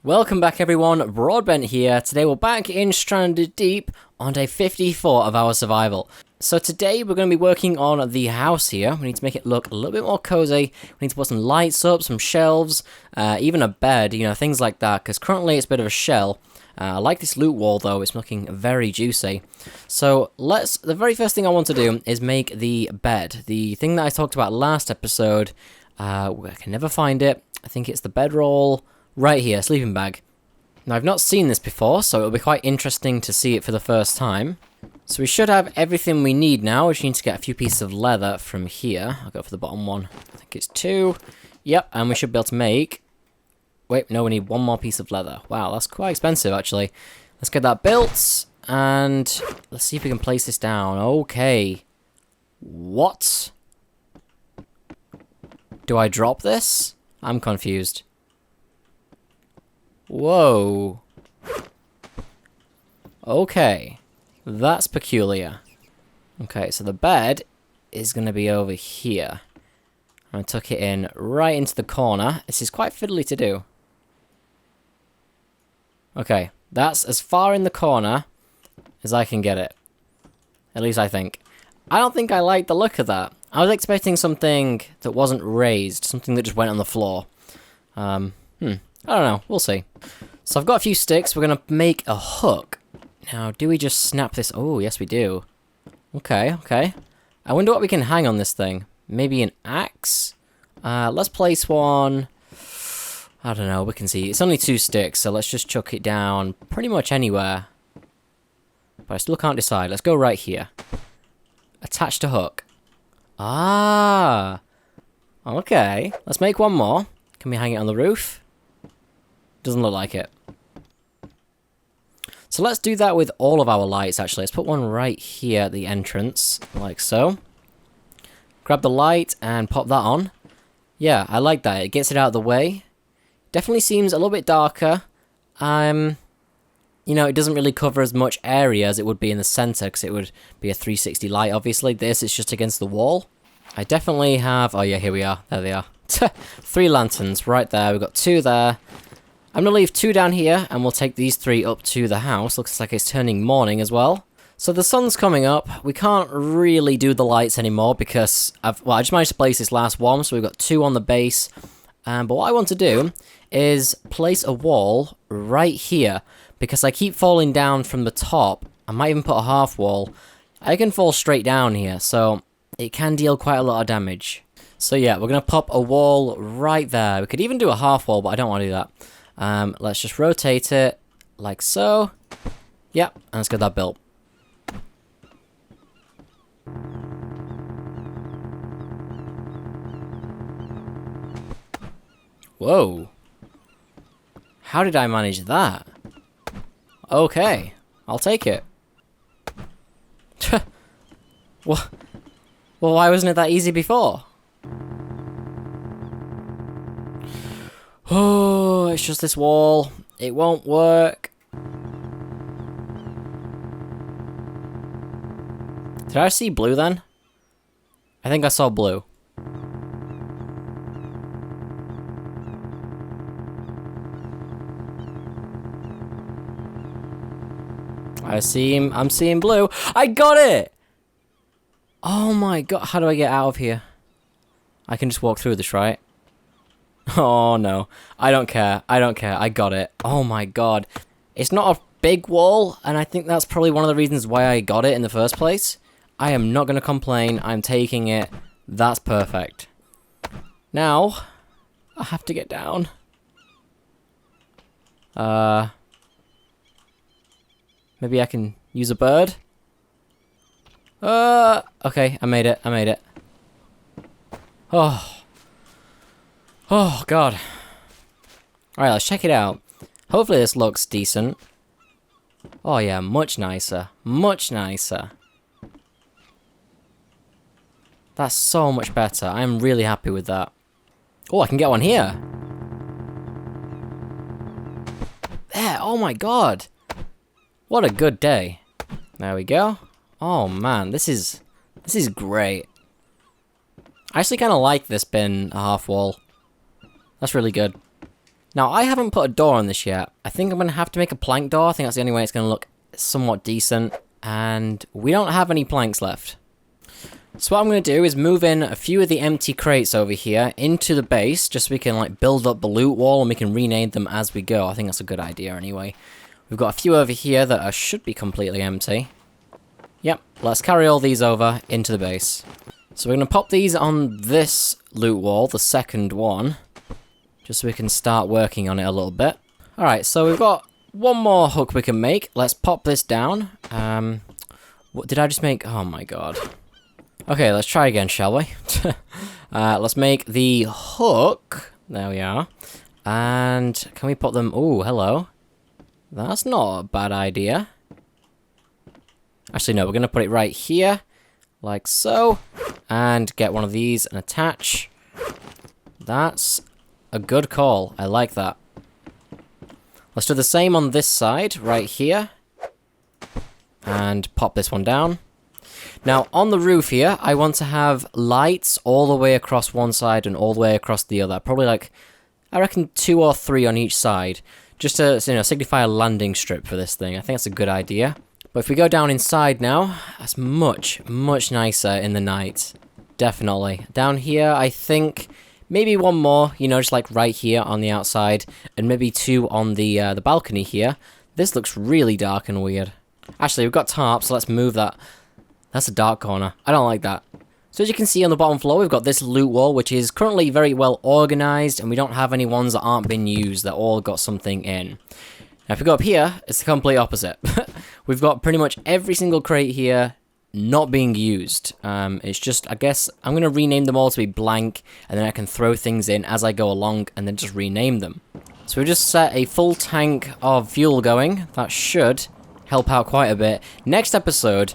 Welcome back everyone, Broadbent here. Today we're back in Stranded Deep on day 54 of our survival. So today we're going to be working on the house here. We need to make it look a little bit more cozy. We need to put some lights up, some shelves, even a bed, things like that, because currently it's a bit of a shell. I like this loot wall though, it's looking very juicy. So the very first thing I want to do is make the bed. The thing that I talked about last episode, I can never find it. I think it's the bedroll. Right here, sleeping bag. Now, I've not seen this before, so it'll be quite interesting to see it for the first time. So we should have everything we need now. We just need to get a few pieces of leather from here. I'll go for the bottom one. I think it's 2. Yep, and we should be able to make... Wait, no, we need 1 more piece of leather. Wow, that's quite expensive, actually. Let's get that built, and let's see if we can place this down. Okay. What? Do I drop this? I'm confused. Whoa. Okay. That's peculiar. Okay, so the bed is going to be over here. I tuck it in right into the corner. This is quite fiddly to do. Okay, that's as far in the corner as I can get it. At least I think. I don't think I like the look of that. I was expecting something that wasn't raised. Something that just went on the floor. I don't know, we'll see. So I've got a few sticks, we're going to make a hook. Now, do we just snap this? Oh, yes we do. Okay. I wonder what we can hang on this thing. Maybe an axe? Let's place one... I don't know, we can see. It's only 2 sticks, so let's just chuck it down pretty much anywhere. But I still can't decide. Let's go right here. Attach to hook. Ah! Okay, let's make one more. Can we hang it on the roof? Doesn't look like it. So let's do that with all of our lights, actually. Let's put one right here at the entrance, like so. Grab the light and pop that on. Yeah, I like that. It gets it out of the way. Definitely seems a little bit darker. It doesn't really cover as much area as it would be in the center, because it would be a 360 light, obviously. This is just against the wall. I definitely have... Oh yeah, here we are. There they are. 3 lanterns right there. We've got 2 there. I'm going to leave 2 down here, and we'll take these 3 up to the house. Looks like it's turning morning as well. So the sun's coming up. We can't really do the lights anymore because I just managed to place this last one, so we've got 2 on the base. But what I want to do is place a wall right here, because I keep falling down from the top. I might even put a half wall. I can fall straight down here, so it can deal quite a lot of damage. So yeah, we're going to pop a wall right there. We could even do a half wall, but I don't want to do that. Let's just rotate it like so. Yep, and let's get that built. Whoa. How did I manage that? Okay, I'll take it. Well, why wasn't it that easy before? Oh, it's just this wall. It won't work. Did I see blue then? I think I saw blue. I'm seeing blue. I got it! Oh my god, how do I get out of here? I can just walk through this, right? Oh no, I don't care, I got it. Oh my god. It's not a big wall, and I think that's probably one of the reasons why I got it in the first place. I am not going to complain, I'm taking it. That's perfect. Now, I have to get down. Maybe I can use a bird? Okay, I made it. Oh, God. Alright, let's check it out. Hopefully this looks decent. Oh, yeah, much nicer. Much nicer. That's so much better. I'm really happy with that. Oh, I can get one here. There, oh my god. What a good day. There we go. Oh man, this is great. I actually kind of like this bin a half wall. That's really good. Now, I haven't put a door on this yet. I think I'm going to have to make a plank door. I think that's the only way it's going to look somewhat decent. And we don't have any planks left. So what I'm going to do is move in a few of the empty crates over here into the base, just so we can like build up the loot wall and we can rename them as we go. I think that's a good idea anyway. We've got a few over here that should be completely empty. Yep, let's carry all these over into the base. So we're going to pop these on this loot wall, the second one, just so we can start working on it a little bit. Alright, so we've got one more hook we can make. Let's pop this down. What did I just make? Oh my god. Okay, let's try again, shall we? Let's make the hook. There we are. And can we put them... Oh, hello. That's not a bad idea. Actually, no, we're going to put it right here. Like so. And get one of these and attach. That's a good call. I like that. Let's do the same on this side, right here. And pop this one down. Now, on the roof here, I want to have lights all the way across one side and all the way across the other. Probably like, I reckon 2 or 3 on each side. Just to, you know, signify a landing strip for this thing. I think that's a good idea. But if we go down inside now, that's much, much nicer in the night. Definitely. Down here, I think maybe one more, you know, just like right here on the outside. And maybe 2 on the balcony here. This looks really dark and weird. Actually, we've got tarps, so let's move that. That's a dark corner. I don't like that. So as you can see on the bottom floor, we've got this loot wall, which is currently very well organized, and we don't have any ones that aren't being used, that all got something in. Now, if we go up here, it's the complete opposite. We've got pretty much every single crate here not being used. It's just, I guess, I'm going to rename them all to be blank, and then I can throw things in as I go along, and then just rename them. So we just set a full tank of fuel going. That should help out quite a bit. Next episode...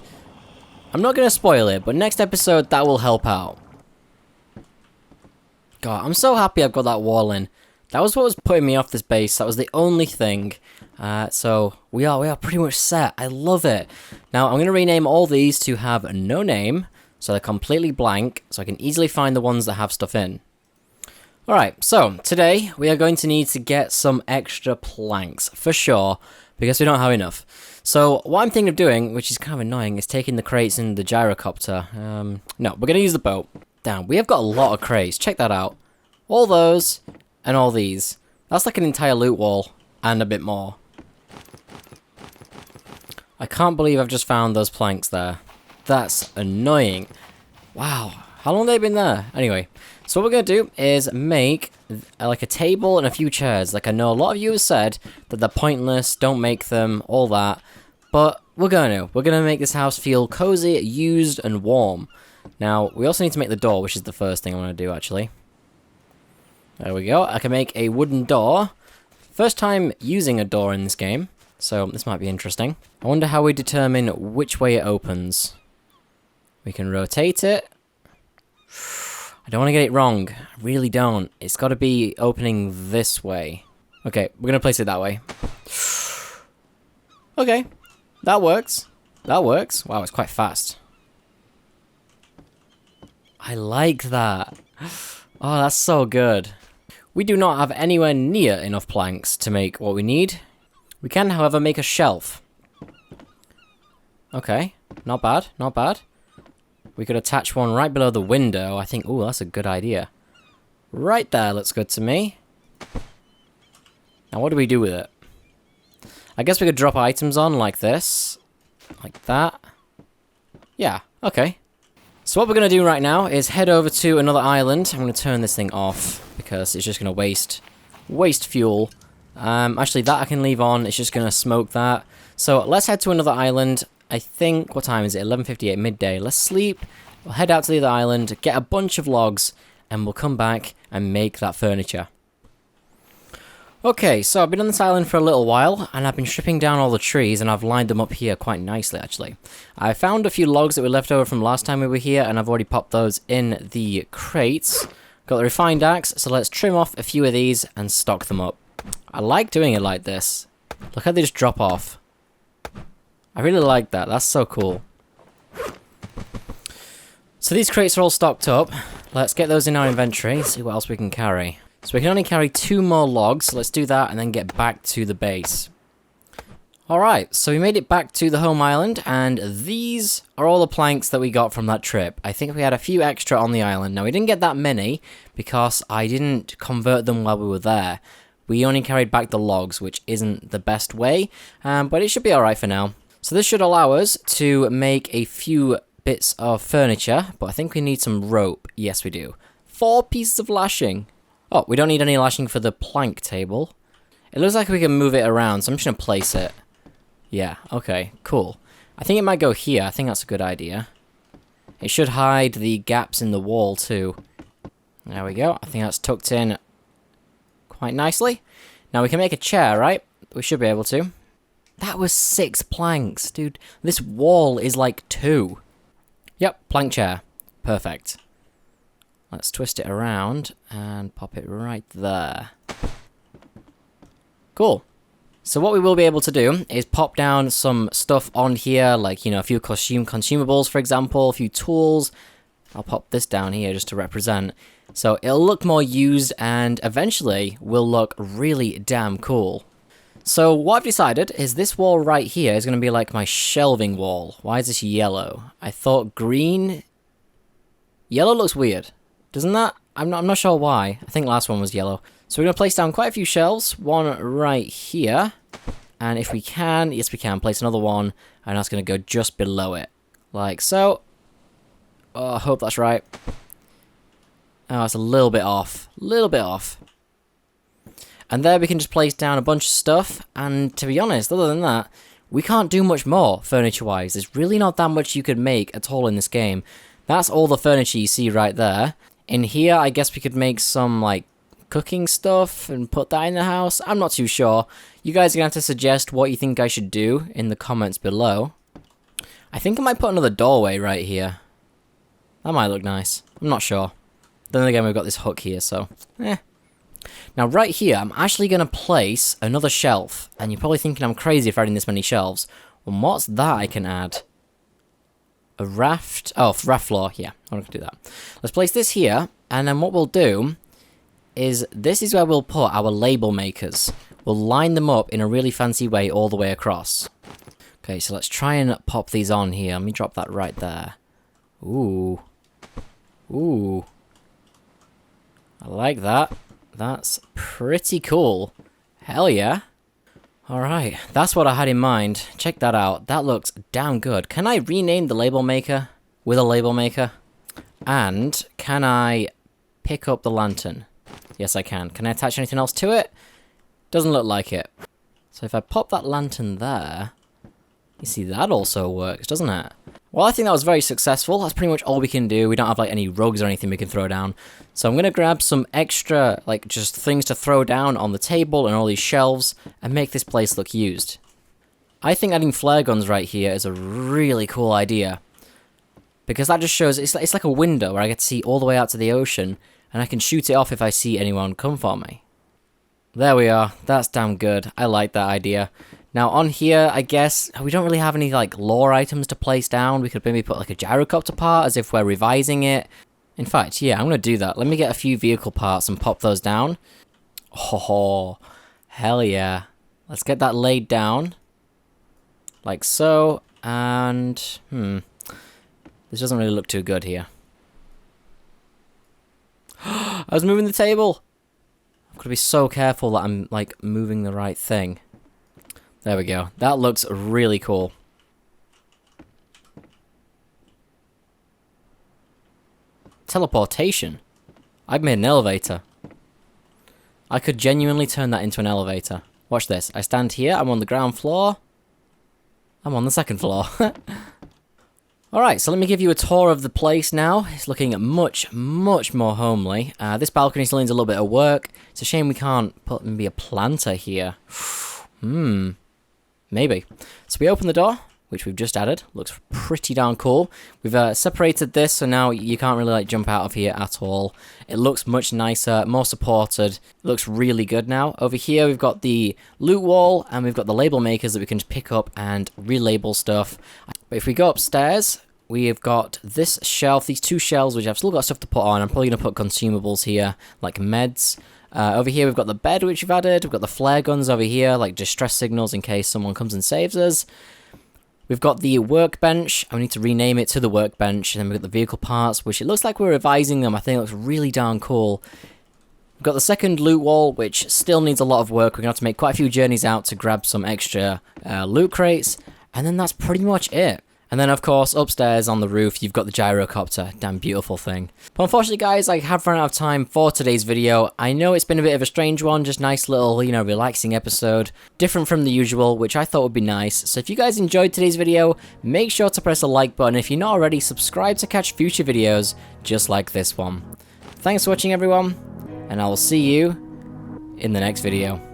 I'm not going to spoil it, but next episode, that will help out. God, I'm so happy I've got that wall in. That was what was putting me off this base. That was the only thing. So, we are pretty much set. I love it. Now, I'm going to rename all these to have no name, so they're completely blank, so I can easily find the ones that have stuff in. Alright, so, today, we are going to need to get some extra planks, for sure, because we don't have enough. So, what I'm thinking of doing, which is kind of annoying, is taking the crates in the gyrocopter. No, we're going to use the boat. Damn, we have got a lot of crates. Check that out. All those, and all these. That's like an entire loot wall, and a bit more. I can't believe I've just found those planks there. That's annoying. Wow, how long have they been there? Anyway, so what we're going to do is make like a table and a few chairs. Like I know a lot of you have said that they're pointless, don't make them, all that. But we're going to make this house feel cozy, used, and warm. Now, we also need to make the door, which is the first thing I want to do, actually. There we go. I can make a wooden door. First time using a door in this game, so this might be interesting. I wonder how we determine which way it opens. We can rotate it. I don't want to get it wrong. I really don't. It's got to be opening this way. Okay, we're going to place it that way. Okay. That works. That works. Wow, it's quite fast. I like that. Oh, that's so good. We do not have anywhere near enough planks to make what we need. We can, however, make a shelf. Okay. Not bad. Not bad. We could attach one right below the window. I think, ooh, that's a good idea. Right there looks good to me. Now, what do we do with it? I guess we could drop items on like this. Like that. Yeah, okay. So what we're going to do right now is head over to another island. I'm going to turn this thing off because it's just going to waste fuel. Actually, that I can leave on. It's just going to smoke that. So let's head to another island. I think, what time is it? 11:58, midday. Let's sleep. We'll head out to the other island, get a bunch of logs, and we'll come back and make that furniture. Okay, so I've been on this island for a little while, and I've been stripping down all the trees, and I've lined them up here quite nicely, actually. I found a few logs that were left over from last time we were here, and I've already popped those in the crates. Got the refined axe, so let's trim off a few of these and stock them up. I like doing it like this. Look how they just drop off. I really like that. That's so cool. So these crates are all stocked up. Let's get those in our inventory, see what else we can carry. So we can only carry 2 more logs, so let's do that and then get back to the base. Alright, so we made it back to the home island, and these are all the planks that we got from that trip. I think we had a few extra on the island. Now, we didn't get that many, because I didn't convert them while we were there. We only carried back the logs, which isn't the best way, but it should be alright for now. So this should allow us to make a few bits of furniture, but I think we need some rope. Yes, we do. 4 pieces of lashing. Oh, we don't need any lashing for the plank table. It looks like we can move it around, so I'm just going to place it. Yeah, okay, cool. I think it might go here. I think that's a good idea. It should hide the gaps in the wall, too. There we go. I think that's tucked in quite nicely. Now we can make a chair, right? We should be able to. That was 6 planks, dude. This wall is like 2. Yep, plank chair. Perfect. Let's twist it around and pop it right there. Cool. So what we will be able to do is pop down some stuff on here, like, you know, a few consumables, for example, a few tools. I'll pop this down here just to represent. So it'll look more used and eventually will look really damn cool. So what I've decided is this wall right here is going to be like my shelving wall. Why is this yellow? I thought green... Yellow looks weird. Doesn't that? I'm not sure why. I think last one was yellow. So we're going to place down quite a few shelves. One right here. And if we can, yes we can, place another one. And that's going to go just below it. Like so. Oh, I hope that's right. Oh, it's a little bit off. Little bit off. And there we can just place down a bunch of stuff. And to be honest, other than that, we can't do much more furniture-wise. There's really not that much you could make at all in this game. That's all the furniture you see right there. In here, I guess we could make some, like, cooking stuff and put that in the house. I'm not too sure. You guys are going to have to suggest what you think I should do in the comments below. I think I might put another doorway right here. That might look nice. I'm not sure. Then again, we've got this hook here, so... Now, right here, I'm actually going to place another shelf. And you're probably thinking I'm crazy for adding this many shelves. Well, what's that I can add? A raft? Oh, raft floor. Yeah, I'm going to do that. Let's place this here. And then what we'll do is this is where we'll put our label makers. We'll line them up in a really fancy way all the way across. Okay, so let's try and pop these on here. Let me drop that right there. Ooh. Ooh. I like that. That's pretty cool. Hell yeah. Alright, that's what I had in mind. Check that out. That looks damn good. Can I rename the label maker with a label maker? And can I pick up the lantern? Yes, I can. Can I attach anything else to it? Doesn't look like it. So if I pop that lantern there, you see that also works, doesn't it? Well, I think that was very successful. That's pretty much all we can do. We don't have like any rugs or anything we can throw down. So I'm going to grab some extra, like just things to throw down on the table and all these shelves and make this place look used. I think adding flare guns right here is a really cool idea. Because that just shows, it's like a window where I get to see all the way out to the ocean and I can shoot it off if I see anyone come for me. There we are. That's damn good. I like that idea. Now on here, I guess, we don't really have any like lore items to place down. We could maybe put like a gyrocopter part as if we're revising it. In fact, yeah, I'm going to do that. Let me get a few vehicle parts and pop those down. Oh, hell yeah. Let's get that laid down. Like so. And, this doesn't really look too good here. I was moving the table. I've got to be so careful that I'm like moving the right thing. There we go. That looks really cool. Teleportation? I've made an elevator. I could genuinely turn that into an elevator. Watch this. I stand here. I'm on the ground floor. I'm on the second floor. Alright, so let me give you a tour of the place now. It's looking much, much more homely. This balcony still needs a little bit of work. It's a shame we can't put maybe a planter here. Maybe. So we open the door, which we've just added. Looks pretty darn cool. We've separated this, so now you can't really like jump out of here at all. It looks much nicer, more supported. It looks really good now. Over here we've got the loot wall, and we've got the label makers that we can just pick up and relabel stuff. But if we go upstairs, we've got this shelf, these 2 shelves, which I've still got stuff to put on. I'm probably going to put consumables here, like meds. Over here we've got the bed which we've added. We've got the flare guns over here, like distress signals in case someone comes and saves us. We've got the workbench. I need to rename it to the workbench. And then we've got the vehicle parts, which it looks like we're revising them. I think it looks really darn cool. We've got the second loot wall, which still needs a lot of work. We're going to have to make quite a few journeys out to grab some extra loot crates. And then that's pretty much it. And then, of course, upstairs on the roof, you've got the gyrocopter. Damn beautiful thing. But unfortunately, guys, I have run out of time for today's video. I know it's been a bit of a strange one, just nice little, you know, relaxing episode. Different from the usual, which I thought would be nice. So if you guys enjoyed today's video, make sure to press the like button. If you're not already, subscribe to catch future videos just like this one. Thanks for watching, everyone, and I will see you in the next video.